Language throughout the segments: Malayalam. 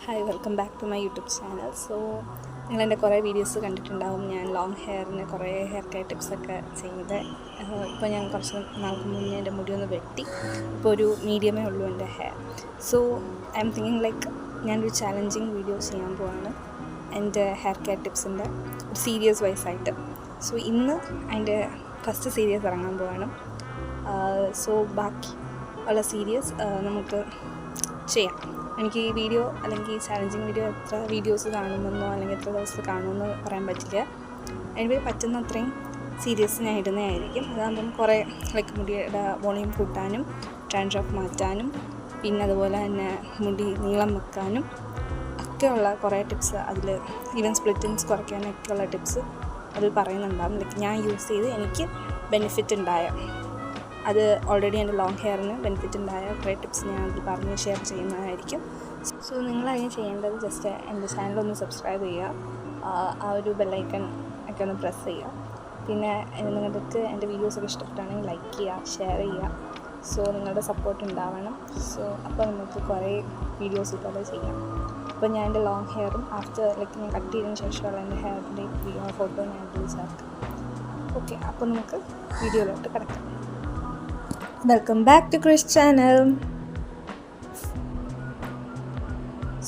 Hi, welcome back to my YouTube channel. So നിങ്ങളെൻ്റെ കുറേ വീഡിയോസ് കണ്ടിട്ടുണ്ടാവും. ഞാൻ ലോങ് ഹെയറിന് കുറേ ഹെയർ കെയർ ടിപ്സൊക്കെ ചെയ്ത് ഇപ്പോൾ ഞാൻ കുറച്ച് നാൾക്ക് മുന്നേ എൻ്റെ മുടിയൊന്ന് വെട്ടി. ഇപ്പോൾ ഒരു മീഡിയമേ ഉള്ളൂ എൻ്റെ hair. So I M thinking like ഞാനൊരു ചാലഞ്ചിങ് വീഡിയോ ചെയ്യാൻ പോവാണ് എൻ്റെ ഹെയർ കെയർ ടിപ്സിൻ്റെ ഒരു സീരീസ് വൈസായിട്ട്. സോ ഇന്ന് അതിൻ്റെ ഫസ്റ്റ് സീരീസ് ഇറങ്ങാൻ പോവാണ്. സോ ബാക്കി ഉള്ള സീരീസ് നമുക്ക് ചെയ്യാം. എനിക്ക് ഈ വീഡിയോ അല്ലെങ്കിൽ ഈ ചാലഞ്ചിങ് വീഡിയോ എത്ര വീഡിയോസ് കാണുമെന്നോ അല്ലെങ്കിൽ എത്ര ദിവസം കാണുമെന്നോ പറയാൻ പറ്റില്ല. എനിക്ക് പറ്റുന്ന അത്രയും സീരീസ് ഞാൻ ഇടുന്നതായിരിക്കും. അതാകുമ്പം കുറേ ലൈക്ക് മുടിയുടെ വോളിയം കൂട്ടാനും ഡാൻഡ്രഫ് മാറ്റാനും പിന്നെ അതുപോലെ തന്നെ മുടി നീളം വെക്കാനും ഒക്കെയുള്ള കുറേ ടിപ്സ് അതിൽ, ഈവൻ സ്പ്ലിറ്റിങ്സ് കുറയ്ക്കാനൊക്കെയുള്ള ടിപ്സ് അതിൽ പറയുന്നുണ്ടാകും. ലൈക്ക് ഞാൻ യൂസ് ചെയ്ത് എനിക്ക് ബെനിഫിറ്റ് ഉണ്ടായ, അത് ഓൾറെഡി എൻ്റെ ലോങ് ഹെയറിന് ബെനിഫിറ്റ് ഉണ്ടായ കുറേ ടിപ്സ് ഞാൻ അതിൽ പറഞ്ഞ് ഷെയർ ചെയ്യുന്നതായിരിക്കും. സോ നിങ്ങളതിന് ചെയ്യേണ്ടത് ജസ്റ്റ് എൻ്റെ ചാനലൊന്ന് സബ്സ്ക്രൈബ് ചെയ്യുക, ആ ഒരു ബെല്ലൈക്കൺ ഒക്കെ ഒന്ന് പ്രസ് ചെയ്യുക. പിന്നെ നിങ്ങൾക്ക് എൻ്റെ വീഡിയോസൊക്കെ ഇഷ്ടപ്പെട്ടാണെങ്കിൽ ലൈക്ക് ചെയ്യുക, ഷെയർ ചെയ്യുക. സോ നിങ്ങളുടെ സപ്പോർട്ട് ഉണ്ടാവണം. സോ അപ്പോൾ നമുക്ക് കുറേ വീഡിയോസ് ഇതുപോലെ ചെയ്യാം. അപ്പോൾ ഞാൻ എൻ്റെ ലോങ് ഹെയറും ആഫ്റ്റർ ലൈക്ക് ഞാൻ കട്ട് ചെയ്തതിന് ശേഷമുള്ള എൻ്റെ ഹെയറിൻ്റെ ഫോട്ടോ ഞാൻ ഇതിൽ ചേർക്കാം. ഓക്കെ, അപ്പോൾ നമുക്ക് വീഡിയോയിലോട്ട് കിടക്കാം. Welcome back to Chris channel.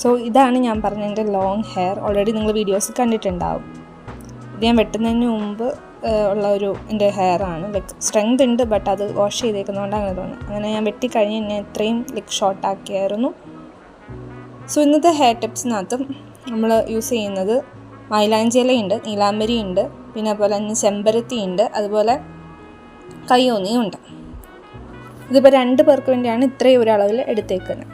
So ഇതാണ് ഞാൻ പറഞ്ഞ എൻ്റെ ലോങ് ഹെയർ. ഓൾറെഡി നിങ്ങൾ വീഡിയോസ് കണ്ടിട്ടുണ്ടാവും. ഇത് ഞാൻ വെട്ടുന്നതിന് മുമ്പ് ഉള്ള ഒരു എൻ്റെ ഹെയറാണ്. ലൈക്ക് സ്ട്രെങ്ത് ഉണ്ട്, ബട്ട് അത് വാഷ് ചെയ്തേക്കുന്നതുകൊണ്ട് അങ്ങനെ തോന്നുന്നു. അങ്ങനെ ഞാൻ വെട്ടിക്കഴിഞ്ഞ് ഞാൻ ഇത്രയും ലൈക്ക് ഷോർട്ടാക്കിയായിരുന്നു. സോ ഇന്നത്തെ ഹെയർ ടിപ്സിനകത്തും നമ്മൾ യൂസ് ചെയ്യുന്നത് മൈലാഞ്ചി ഇലയുണ്ട്, നീലാംബരി ഉണ്ട്, പിന്നെ അതുപോലെ തന്നെ ചെമ്പരത്തി ഉണ്ട്, അതുപോലെ കയ്യോന്നിയും ഉണ്ട്. ഇതിപ്പോൾ 2 പേർക്ക് വേണ്ടിയാണ് ഇത്രയും ഒരളവിൽ എടുത്തേക്കുന്നത്.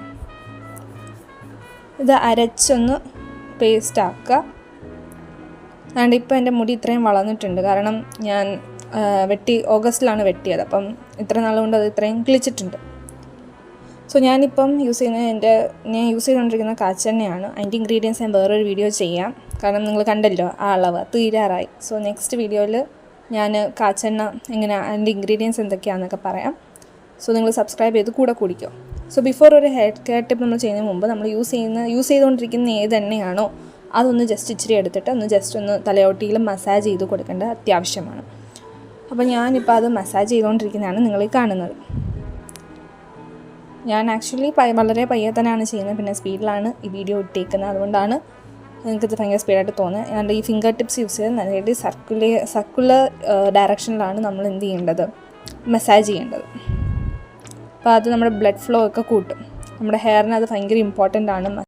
ഇത് അരച്ചൊന്ന് പേസ്റ്റ് ആക്കുക. അതുകൊണ്ട് ഇപ്പോൾ എൻ്റെ മുടി ഇത്രയും വളർന്നിട്ടുണ്ട്, കാരണം ഞാൻ ഓഗസ്റ്റിലാണ് വെട്ടിയത്. അപ്പം ഇത്ര നാളുകൊണ്ട് അത് ഇത്രയും കിളിച്ചിട്ടുണ്ട്. സോ ഞാനിപ്പം ഞാൻ യൂസ് ചെയ്തുകൊണ്ടിരിക്കുന്ന കാച്ചെണ്ണയാണ്. അതിൻ്റെ ഇൻഗ്രീഡിയൻസ് ഞാൻ വേറൊരു വീഡിയോ ചെയ്യാം, കാരണം നിങ്ങൾ കണ്ടല്ലോ ആ അളവ് തീരാറായി. സോ നെക്സ്റ്റ് വീഡിയോയിൽ ഞാൻ കാച്ചെണ്ണ എങ്ങനെ അതിൻ്റെ ഇൻഗ്രീഡിയൻസ് എന്തൊക്കെയാണെന്നൊക്കെ പറയാം. സോ നിങ്ങൾ സബ്സ്ക്രൈബ് ചെയ്ത് കൂടെ കുടിക്കും. സോ ബിഫോർ ഒരു ഹെയർ കെയർ ടിപ്പ് നമ്മൾ ചെയ്യുന്നതിന് മുമ്പ് നമ്മൾ യൂസ് ചെയ്തുകൊണ്ടിരിക്കുന്ന ഏത് എണ്ണയാണോ അതൊന്ന് ജസ്റ്റ് ഇച്ചിരി എടുത്തിട്ട് ഒന്ന് തലയോട്ടിയിൽ മസാജ് ചെയ്ത് കൊടുക്കേണ്ടത് അത്യാവശ്യമാണ്. അപ്പോൾ ഞാനിപ്പോൾ അത് മസാജ് ചെയ്തുകൊണ്ടിരിക്കുന്നതാണ് നിങ്ങൾ കാണുന്നത്. ഞാൻ ആക്ച്വലി വളരെ പയ്യെ തന്നെയാണ് ചെയ്യുന്നത്, പിന്നെ സ്പീഡിലാണ് ഈ വീഡിയോ ഇട്ടേക്കുന്നത്. അതുകൊണ്ടാണ് നിങ്ങൾക്കിത് ഭയങ്കര സ്പീഡായിട്ട് തോന്നുന്നത്. ഞാൻ ഈ ഫിംഗർ ടിപ്സ് യൂസ് ചെയ്ത് നന്നായിട്ട് സർക്കുലർ ഡയറക്ഷനിലാണ് നമ്മൾ എന്ത് ചെയ്യേണ്ടത്, മസാജ് ചെയ്യേണ്ടത്. അപ്പോൾ അത് നമ്മുടെ ബ്ലഡ് ഫ്ലോ ഒക്കെ കൂട്ടും. നമ്മുടെ ഹെയറിന് അത് ഭയങ്കര ഇമ്പോർട്ടൻ്റ് ആണ്.